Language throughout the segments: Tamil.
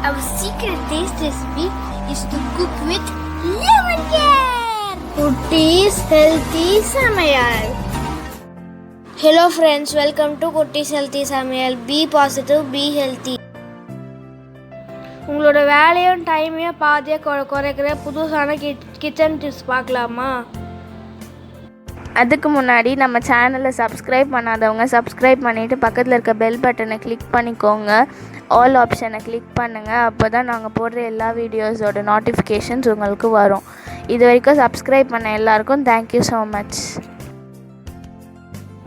Our secret taste recipe is to cook with lemon care. Kutti's Healthy Samayal. Hello friends, welcome to Kutti's Healthy Samayal. Be positive, be healthy. உங்களோட வேலையும் டைமையும் பாதியாக குறைக்கிற புதுசான கிச்சன் டிப்ஸ் பார்க்கலாமா? அதுக்கு முன்னாடி நம்ம சேனலை சப்ஸ்கிரைப் பண்ணாதவங்க சப்ஸ்கிரைப் பண்ணிவிட்டு பக்கத்தில் இருக்க பெல் பட்டனை கிளிக் பண்ணிக்கோங்க. ஆல் ஆப்ஷனை கிளிக் பண்ணுங்கள். அப்போ தான் நாங்கள் போடுற எல்லா வீடியோஸோட நோட்டிஃபிகேஷன்ஸ் உங்களுக்கு வரும். இது வரைக்கும் சப்ஸ்கிரைப் பண்ண எல்லாருக்கும் தேங்க்யூ ஸோ மச்.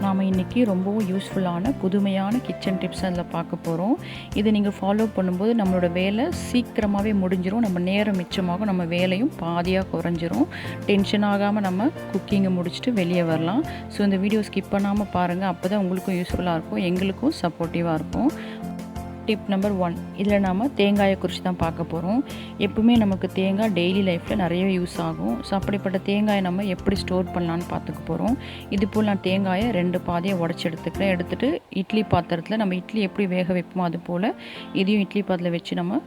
நாம் இன்றைக்கி ரொம்பவும் யூஸ்ஃபுல்லான புதுமையான கிச்சன் டிப்ஸ் அதில் பார்க்க போகிறோம். இதை நீங்கள் ஃபாலோ பண்ணும்போது நம்மளோட வேலை சீக்கிரமாகவே முடிஞ்சிடும், நம்ம நேரம் மிச்சமாகும், நம்ம வேலையும் பாதியாக குறைஞ்சிரும், டென்ஷன் ஆகாமல் நம்ம குக்கிங்கை முடிச்சுட்டு வெளியே வரலாம். ஸோ இந்த வீடியோ ஸ்கிப் பண்ணாமல் பாருங்கள், அப்போ தான் உங்களுக்கும் யூஸ்ஃபுல்லாக இருக்கும், எங்களுக்கும் சப்போர்ட்டிவாக இருக்கும். டிப் நம்பர் 1, இதில் நாம் தேங்காயை குறித்து தான் பார்க்க போகிறோம். எப்பவுமே நமக்கு தேங்காய் டெய்லி லைஃப்பில் நிறைய யூஸ் ஆகும். ஸோ அப்படிப்பட்ட தேங்காயை நம்ம எப்படி ஸ்டோர் பண்ணலான்னு பார்த்துக்க போகிறோம். இது போல் நான் தேங்காயை 2 பாதியாக உடச்சி எடுத்துக்கிறேன். எடுத்துகிட்டு இட்லி பாத்திரத்தில் நம்ம இட்லி எப்படி வேக வைப்போமோ அது போல் இதையும் இட்லி பாத்திரத்தில் வச்சு நம்ம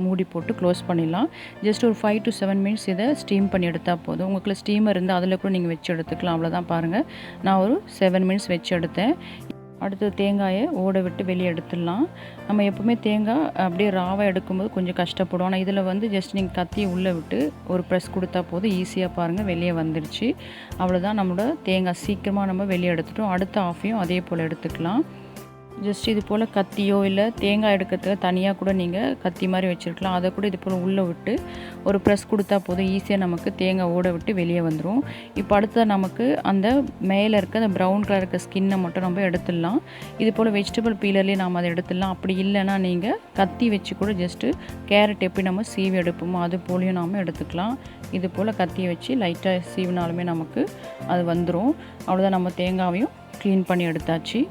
மூடி போட்டு க்ளோஸ் பண்ணிடலாம். ஜஸ்ட் ஒரு 5 to 7 minutes இதை ஸ்டீம் பண்ணி எடுத்தால் போதும். உங்களுக்கு ஸ்டீமர் இருந்தால் அதில் கூட நீங்கள் வச்சு எடுத்துக்கலாம். அவ்வளோதான், பாருங்கள், நான் ஒரு 7 minutes வச்சு எடுத்தேன். அடுத்து தேங்காயை ஓட விட்டு வெளியே எடுத்துடலாம். நம்ம எப்போவுமே தேங்காய் அப்படியே ராவாக எடுக்கும்போது கொஞ்சம் கஷ்டப்படும். ஆனால் இதில் ஜஸ்ட் நீங்கள் கத்தியை உள்ளே விட்டு ஒரு ப்ரெஸ் கொடுத்தா போதும், ஈஸியாக பாருங்கள் வெளியே வந்துடுச்சு. அவ்வளோதான், நம்மளோட தேங்காய் சீக்கிரமாக நம்ம வெளியே எடுத்துட்டோம். அடுத்த ஆஃபையும் அதே போல் எடுத்துக்கலாம். ஜஸ்ட் இது போல் கத்தியோ இல்லை தேங்காய் எடுக்கிறதுக்கு தனியாக கூட நீங்கள் கத்தி மாதிரி வச்சுருக்கலாம். அதை கூட இது போல் உள்ளே விட்டு ஒரு ப்ரெஸ் கொடுத்தா போதும், ஈஸியாக நமக்கு தேங்காய் ஓட விட்டு வெளியே வந்துடும். இப்போ அடுத்த நமக்கு அந்த மேலே இருக்க அந்த ப்ரௌன் கலர் இருக்க ஸ்கின்னை மட்டும் நம்ம எடுத்துடலாம். இது போல் வெஜிடபிள் பீலர்லேயே நாம் அதை எடுத்துடலாம். அப்படி இல்லைன்னா நீங்கள் கத்தி வச்சு கூட ஜஸ்ட்டு கேரட் எப்படி நம்ம சீவி எடுப்போமோ அது போலையும் நாம் எடுத்துக்கலாம். இது போல் கத்தியை வச்சு லைட்டாக சீவினாலுமே நமக்கு அது வந்துடும். அவ்வளோதான், நம்ம தேங்காவையும் க்ளீன் பண்ணி எடுத்தாச்சு.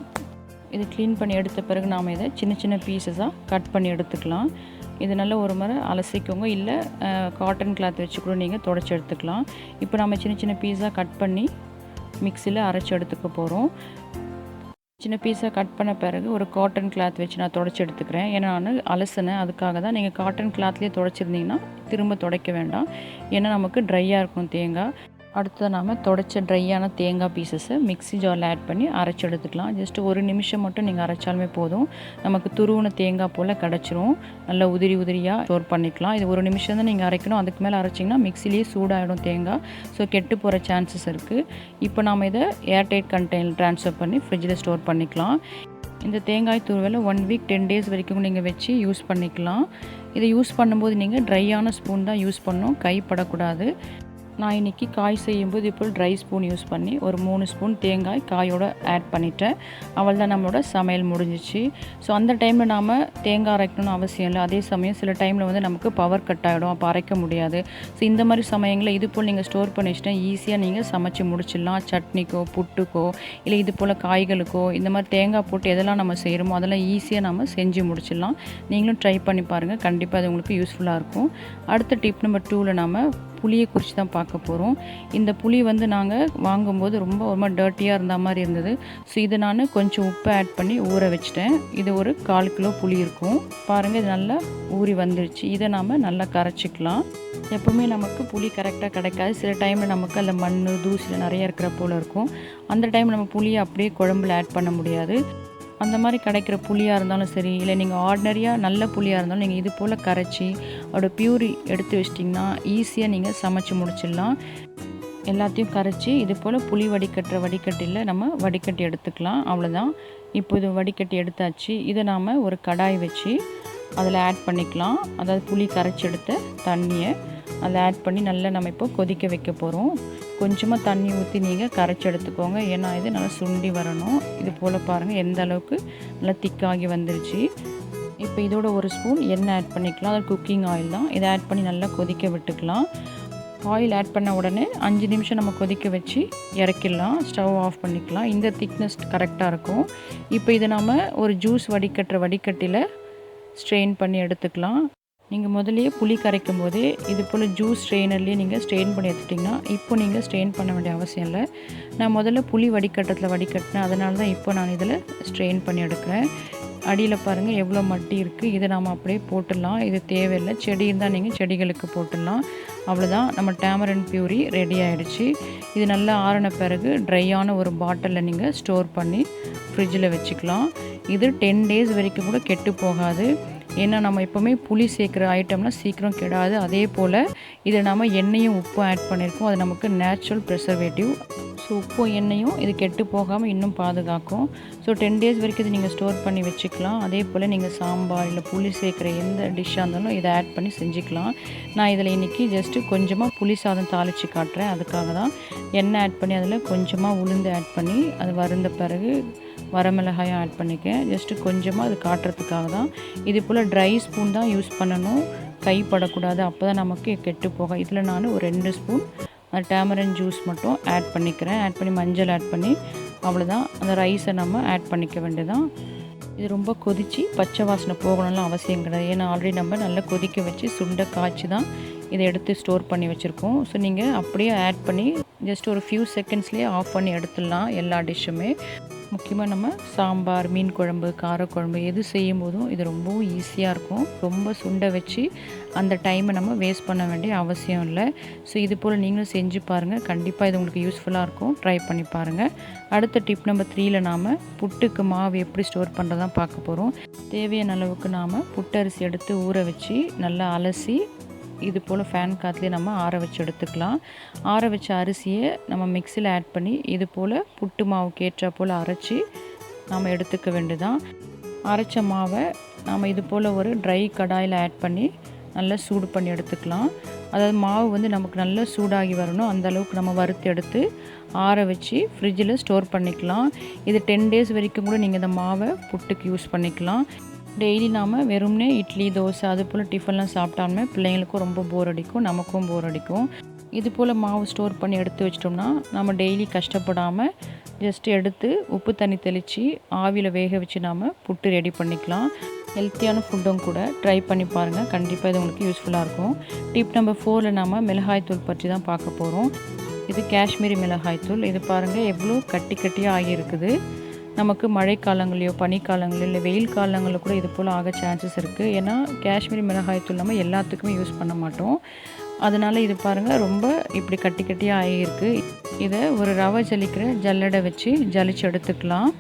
இது க்ளீன் பண்ணி எடுத்த பிறகு நாம் இதை சின்ன சின்ன பீசஸாக கட் பண்ணி எடுத்துக்கலாம். இது நல்ல ஒரு முறை அலசிக்கோங்க, இல்லை காட்டன் கிளாத் வச்சு கூட நீங்கள் துடைச்சி எடுத்துக்கலாம். இப்போ நம்ம சின்ன சின்ன பீஸாக கட் பண்ணி மிக்சியில் அரைச்சி எடுத்துக்க போகிறோம். சின்ன பீஸாக கட் பண்ண பிறகு ஒரு காட்டன் கிளாத் வச்சு நான் துடைச்சி எடுத்துக்கிறேன். ஏன்னா நான் அலசினேன், அதுக்காக தான். நீங்கள் காட்டன் கிளாத்லேயே துடைச்சிருந்தீங்கன்னா திரும்ப துடைக்க வேண்டாம், ஏன்னா நமக்கு ட்ரையாக இருக்கும் தேங்காய். அடுத்து நாம் துடைச்ச ட்ரையான தேங்காய் பீசஸை மிக்ஸி ஜாரில் ஆட் பண்ணி அரைச்சி எடுத்துக்கலாம். ஜஸ்ட்டு 1 நிமிஷம் மட்டும் நீங்கள் அரைச்சாலுமே போதும், நமக்கு துருவின தேங்காய் போல் கிடச்சிரும். நல்லா உதிரி உதிரியாக ஸ்டோர் பண்ணிக்கலாம். இது 1 நிமிஷம் தான் நீங்கள் அரைக்கணும், அதுக்கு மேலே அரைச்சிங்கன்னா மிக்ஸிலேயே சூடாகிடும் தேங்காய். ஸோ கெட்டு போகிற சான்சஸ் இருக்குது. இப்போ நாம் இதை ஏர்டைட் கண்டெய்னர் ட்ரான்ஸ்ஃபர் பண்ணி ஃப்ரிட்ஜில் ஸ்டோர் பண்ணிக்கலாம். இந்த தேங்காய் துருவலை 1 week 10 days வரைக்கும் நீங்கள் வச்சு யூஸ் பண்ணிக்கலாம். இதை யூஸ் பண்ணும்போது நீங்கள் ட்ரையான ஸ்பூன் தான் யூஸ் பண்ணணும், கைப்படக்கூடாது. நான் இன்றைக்கி காய் செய்யும்போது இப்போ ட்ரை ஸ்பூன் யூஸ் பண்ணி ஒரு 3 ஸ்பூன் தேங்காய் காயோடு ஆட் பண்ணிட்டேன். அவள் தான் நம்மளோட சமையல் முடிஞ்சிச்சு. ஸோ அந்த டைமில் நாம் தேங்காய் அரைக்கணும்னு அவசியம் இல்லை. அதே சமயம் சில டைமில் நமக்கு பவர் கட் ஆகிடும், அப்போ அரைக்க முடியாது. ஸோ இந்த மாதிரி சமயங்களில் இது போல் நீங்கள் ஸ்டோர் பண்ணி வச்சுட்டா ஈஸியாக நீங்கள் சமைச்சு முடிச்சிடலாம். சட்னிக்கோ புட்டுக்கோ இல்லை இது போல் காய்களுக்கோ இந்த மாதிரி தேங்காய் போட்டு எதெல்லாம் நம்ம செய்கிறோமோ அதெல்லாம் ஈஸியாக நம்ம செஞ்சு முடிச்சிடலாம். நீங்களும் ட்ரை பண்ணி பாருங்கள், கண்டிப்பாக அது உங்களுக்கு யூஸ்ஃபுல்லாக இருக்கும். அடுத்த டிப் நம்பர் 2ல் நாம் புளியை குறித்து தான் பார்க்க போகிறோம். இந்த புளி நாங்கள் வாங்கும்போது ரொம்ப ஒரு மாதிரி டர்ட்டியாக இருந்த மாதிரி இருந்தது. ஸோ இதை நான் கொஞ்சம் உப்பு ஆட் பண்ணி ஊற வச்சிட்டேன். இது ஒரு 1/4 கிலோ புளி இருக்கும். பாருங்கள், இது நல்லா ஊறி வந்துடுச்சு. இதை நாம் நல்லா கரைச்சிக்கலாம். எப்போவுமே நமக்கு புளி கரெக்டாக கிடைக்காது. சில டைமில் நமக்கு அந்த மண் தூசியில் நிறைய இருக்கிற போல் இருக்கும். அந்த டைம் நம்ம புளியை அப்படியே குழம்புல ஆட் பண்ண முடியாது. அந்த மாதிரி கிடைக்கிற புளியாக இருந்தாலும் சரி, இல்லை நீங்கள் ஆர்டினரியாக நல்ல புளியாக இருந்தாலும் நீங்கள் இது போல் கரைச்சி அதோட பியூரி எடுத்து வச்சிட்டிங்கன்னா ஈஸியாக நீங்கள் சமைச்சு முடிச்சிடலாம். எல்லாத்தையும் கரைச்சி இது போல் புளி வடிகட்டுற வடிகட்டியில் நம்ம வடிகட்டி எடுத்துக்கலாம். அவ்வளோதான், இப்போ இது வடிகட்டி எடுத்தாச்சு. இதை நாம் ஒரு கடாய் வச்சு அதில் ஆட் பண்ணிக்கலாம். அதாவது புளி கரைச்சி எடுத்த தண்ணியை அதில் ஆட் பண்ணி நல்லா நம்ம இப்போ கொதிக்க வைக்க போகிறோம். கொஞ்சமாக தண்ணி ஊற்றி நீங்கள் கரைச்சி எடுத்துக்கோங்க, ஏன்னா இது நல்லா சுண்டி வரணும். இது போல் பாருங்கள் எந்த அளவுக்கு நல்லா திக்காகி வந்துருச்சு. இப்போ இதோட 1 ஸ்பூன் எண்ணெய் ஆட் பண்ணிக்கலாம். அது குக்கிங் ஆயில் தான். இதை ஆட் பண்ணி நல்லா கொதிக்க விட்டுக்கலாம். ஆயில் ஆட் பண்ண உடனே 5 நிமிஷம் நம்ம கொதிக்க வச்சு இறக்கிடலாம். ஸ்டவ் ஆஃப் பண்ணிக்கலாம். இந்த திக்னஸ் கரெக்டாக இருக்கும். இப்போ இதை நம்ம ஒரு ஜூஸ் வடிகட்டுற வடிகட்டியில் ஸ்ட்ரெயின் பண்ணி எடுத்துக்கலாம். நீங்கள் முதல்லையே புளி கரைக்கும் போதே இது போல் ஜூஸ் ஸ்ட்ரெயினர்லேயே நீங்கள் ஸ்ட்ரெயின் பண்ணி எடுத்துட்டிங்கன்னா இப்போ நீங்கள் ஸ்ட்ரெயின் பண்ண வேண்டிய அவசியம் இல்லை. நான் முதல்ல புளி வடிகட்டத்தில் வடிகட்டினேன், அதனால தான் இப்போ நான் இதில் ஸ்ட்ரெயின் பண்ணி எடுக்கிறேன். அடியில் பாருங்கள் எவ்வளோ மட்டி இருக்குது. இதை நம்ம அப்படியே போட்டுடலாம். இது தேவையில்லை. செடி இருந்தால் நீங்கள் செடிகளுக்கு போட்டுடலாம். அவ்வளோதான், நம்ம டேமரண்ட் பியூரி ரெடி ஆகிடுச்சு. இது நல்லா ஆறின பிறகு ட்ரையான ஒரு பாட்டிலில் நீங்கள் ஸ்டோர் பண்ணி ஃப்ரிட்ஜில் வச்சுக்கலாம். இது 10 days வரைக்கும் கூட கெட்டு போகாது. ஏன்னா நம்ம எப்போவுமே புளி சேர்க்குற ஐட்டம்லாம் சீக்கிரம் கெடாது. அதே போல் இதில் நம்ம எண்ணெயும் உப்பும் ஆட் பண்ணியிருக்கோம். அது நமக்கு நேச்சுரல் ப்ரிசர்வேட்டிவ். ஸோ உப்பும் எண்ணெயும் இது கெட்டு போகாமல் இன்னும் பாதுகாக்கும். ஸோ 10 days வரைக்கும் இது நீங்கள் ஸ்டோர் பண்ணி வச்சுக்கலாம். அதே போல் நீங்கள் சாம்பார் இல்லை புளி சேர்க்குற எந்த டிஷ்ஷாக இருந்தாலும் இதை ஆட் பண்ணி செஞ்சுக்கலாம். நான் இதில் இன்றைக்கி ஜஸ்ட்டு கொஞ்சமாக புளி சாதம் தாளித்து காட்டுறேன். அதுக்காக தான் எண்ணெய் ஆட் பண்ணி அதில் கொஞ்சமாக உளுந்து ஆட் பண்ணி அது வறுந்த பிறகு வரமிளகாயும் ஆட் பண்ணிக்கேன். ஜஸ்ட்டு கொஞ்சமாக அது காட்டுறதுக்காக தான். இது போல் ட்ரை ஸ்பூன் தான் யூஸ் பண்ணணும், கைப்படக்கூடாது. அப்போ தான் நமக்கு கெட்டு போக. இதில் நான் ஒரு 2 ஸ்பூன் டேமரன் ஜூஸ் மட்டும் ஆட் பண்ணிக்கிறேன். ஆட் பண்ணி மஞ்சள் ஆட் பண்ணி அவ்வளோதான். அந்த ரைஸை நம்ம ஆட் பண்ணிக்க வேண்டியதான். இது ரொம்ப கொதித்து பச்சை வாசனை போகணும்லாம் அவசியம் கிடையாது. ஏன்னா ஆல்ரெடி நம்ம நல்லா கொதிக்க வச்சு சுண்டை காய்ச்சி தான் இதை எடுத்து ஸ்டோர் பண்ணி வச்சுருக்கோம். ஸோ நீங்கள் அப்படியே ஆட் பண்ணி ஜஸ்ட் ஒரு ஃபியூ செகண்ட்ஸ்லேயே ஆஃப் பண்ணி எடுத்துடலாம் எல்லா டிஷ்ஷுமே. முக்கியமாக நம்ம சாம்பார், மீன் குழம்பு, காரக்குழம்பு எது செய்யும் போதும் இது ரொம்பவும் ஈஸியாக இருக்கும். ரொம்ப சுண்டை வச்சு அந்த டைமை நம்ம வேஸ்ட் பண்ண வேண்டிய அவசியம் இல்லை. ஸோ இது போல் நீங்களும் செஞ்சு பாருங்கள். கண்டிப்பாக இது உங்களுக்கு யூஸ்ஃபுல்லாக இருக்கும். ட்ரை பண்ணி பாருங்கள். அடுத்த டிப் நம்பர் 3ல் நாம் புட்டுக்கு மாவு எப்படி ஸ்டோர் பண்ணுறதான் பார்க்க போகிறோம். தேவையான அளவுக்கு நாம் புட்டரிசி எடுத்து ஊற வச்சு நல்லா அலசி இது போல் ஃபேன் காற்றுலேயே நம்ம ஆற வச்சு எடுத்துக்கலாம். ஆற வச்ச அரிசியை நம்ம மிக்சியில் ஆட் பண்ணி இது போல் புட்டு மாவுக்கு ஏற்றா போல் அரைச்சி நாம் எடுத்துக்க வேண்டியதான். அரைச்ச மாவை நாம் இது போல் ஒரு ட்ரை கடாயில் ஆட் பண்ணி நல்லா சூடு பண்ணி எடுத்துக்கலாம். அதாவது மாவு வந்து நமக்கு நல்லா சூடாகி வரணும். அந்த அளவுக்கு நம்ம வறுத்து எடுத்து ஆற வச்சு ஃப்ரிட்ஜில் ஸ்டோர் பண்ணிக்கலாம். இது 10 days வரைக்கும் கூட நீங்கள் இந்த மாவை புட்டுக்கு யூஸ் பண்ணிக்கலாம். டெய்லி நாம் வெறும்னே இட்லி, தோசை அது போல் டிஃபன்லாம் சாப்பிட்டாலுமே பிள்ளைங்களுக்கும் ரொம்ப போர் அடிக்கும், நமக்கும் போர் அடிக்கும். இது போல் மாவு ஸ்டோர் பண்ணி எடுத்து வச்சிட்டோம்னா நம்ம டெய்லி கஷ்டப்படாமல் ஜஸ்ட் எடுத்து உப்பு தண்ணி தெளித்து ஆவியில் வேக வச்சு நாம் புட்டு ரெடி பண்ணிக்கலாம். ஹெல்த்தியான ஃபுட்டும் கூட. ட்ரை பண்ணி பாருங்கள். கண்டிப்பாக இது உங்களுக்கு யூஸ்ஃபுல்லாக இருக்கும். டிப் நம்பர் 4ல் நாம் மிளகாய்த்தூள் பற்றி தான் பார்க்க போகிறோம். இது காஷ்மீரி மிளகாய்த்தூள். இது பாருங்கள் எவ்வளோ கட்டி கட்டியாக ஆகியிருக்குது. நமக்கு மழைக்காலங்களையோ பனிக்காலங்களோ இல்லை வெயில் காலங்களில் கூட இது போல் ஆக சான்சஸ் இருக்குது. ஏன்னா காஷ்மீரி மிளகாய்த்தூள் நம்ம எல்லாத்துக்குமே யூஸ் பண்ண மாட்டோம். அதனால் இது பாருங்கள் ரொம்ப இப்படி கட்டி கட்டியாக ஆகியிருக்கு. இதை ஒரு ரவை ஜலிக்கிற ஜல்லடை வச்சு ஜலிச்சு எடுத்துக்கலாம்.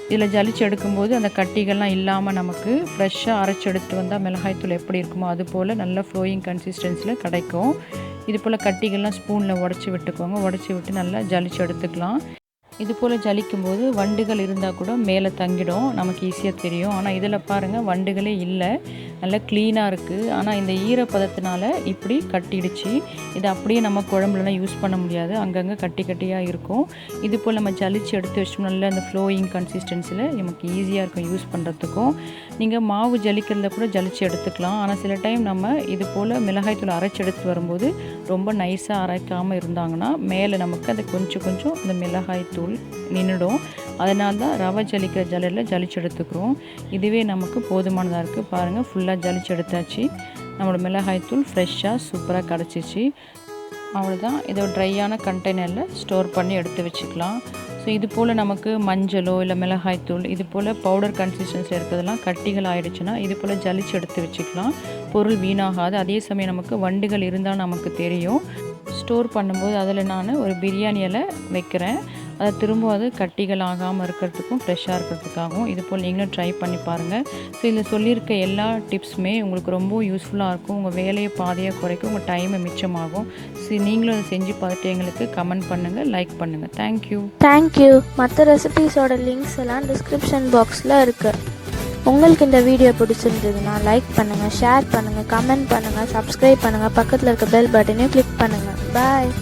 இதில் ஜலிச்சு எடுக்கும்போது அந்த கட்டிகள்லாம் இல்லாமல் நமக்கு ஃப்ரெஷ்ஷாக அரைச்சி எடுத்துகிட்டு வந்தால் மிளகாய்த்தூள் எப்படி இருக்குமோ அது போல் நல்ல ஃப்ளோயிங் கன்சிஸ்டன்சியில் கிடைக்கும். இது போல் கட்டிகள்லாம் ஸ்பூனில் உடச்சி விட்டுக்கோங்க. உடச்சி விட்டு நல்லா ஜலிச்சு எடுத்துக்கலாம். இது போல் ஜலிக்கும்போது வண்டுகள் இருந்தால் கூட மேலே தங்கிடும், நமக்கு ஈஸியாக தெரியும். ஆனால் இதில் பாருங்கள் வண்டுகளே இல்லை, நல்லா க்ளீனாக இருக்குது. ஆனால் இந்த ஈரப்பதத்தினால இப்படி கட்டிடுச்சு. இதை அப்படியே நம்ம குழம்புலலாம் யூஸ் பண்ண முடியாது, அங்கங்கே கட்டி கட்டியாக இருக்கும். இது போல் நம்ம ஜலிச்சு எடுத்து வச்சோம் நல்லா அந்த ஃப்ளோயிங் கன்சிஸ்டன்சியில் நமக்கு ஈஸியாக இருக்கும் யூஸ் பண்ணுறதுக்கும். நீங்கள் மாவு ஜலிக்கிறத கூட ஜலிச்சு எடுத்துக்கலாம். ஆனால் சில டைம் நம்ம இது போல் மிளகாய்த்தூள் அரைச்சி எடுத்து வரும்போது ரொம்ப நைஸாக அரைக்காமல் இருந்தாங்கன்னா மேலே நமக்கு அது கொஞ்சம் கொஞ்சம் இந்த மிளகாய்த்தூள் நின்றுடும். அதனால தான் ரவை ஜலிக்கிற ஜல்லடில் ஜலிச்சு எடுத்துக்கிறோம். இதுவே நமக்கு போதுமானதாக இருக்குது. பாருங்கள் ஃபுல்லாக ஜலிச்சு எடுத்தாச்சு. நம்மளோட மிளகாய்த்தூள் ஃப்ரெஷ்ஷாக சூப்பராக கிடச்சிச்சு. அவ்வளோதான். இதை ட்ரையான கண்டெய்னரில் ஸ்டோர் பண்ணி எடுத்து வச்சுக்கலாம். ஸோ இது போல் நமக்கு மஞ்சளோ இல்லை மிளகாய்த்தூள் இது போல் பவுடர் கன்சிஸ்டன்ஸில் இருக்கிறதெல்லாம் கட்டிகள் ஆகிடுச்சுன்னா இது போல் ஜலிச்சு எடுத்து வச்சுக்கலாம். பொருள் வீணாகாது. அதே சமயம் நமக்கு வண்டுகள் இருந்தால் நமக்கு தெரியும். ஸ்டோர் பண்ணும்போது அதில் நான் ஒரு பிரியாணி இலை வைக்கிறேன். அதை திரும்ப அது கட்டிகள் ஆகாமல் இருக்கிறதுக்கும் ஃப்ரெஷ்ஷாக இருக்கிறதுக்காகவும் இது போல் நீங்களும் ட்ரை பண்ணி பாருங்கள். ஸோ இதில் சொல்லியிருக்க எல்லா டிப்ஸுமே உங்களுக்கு ரொம்ப யூஸ்ஃபுல்லாக இருக்கும். உங்கள் வேலையை பாதையாக குறைக்கும், உங்கள் டைமை மிச்சமாகும். ஸோ நீங்களும் அதை செஞ்சு பார்த்துட்டு எங்களுக்கு கமெண்ட் பண்ணுங்கள், லைக் பண்ணுங்கள். தேங்க்யூ. மற்ற ரெசிபீஸோட லிங்க்ஸ் எல்லாம் டிஸ்கிரிப்ஷன் பாக்ஸில் இருக்குது. உங்களுக்கு இந்த வீடியோ பிடிச்சிருந்ததுன்னா லைக் பண்ணுங்கள், ஷேர் பண்ணுங்கள், கமெண்ட் பண்ணுங்கள், சப்ஸ்கிரைப் பண்ணுங்கள், பக்கத்தில் இருக்க பெல் பட்டனையும் கிளிக் பண்ணுங்கள். பாய்.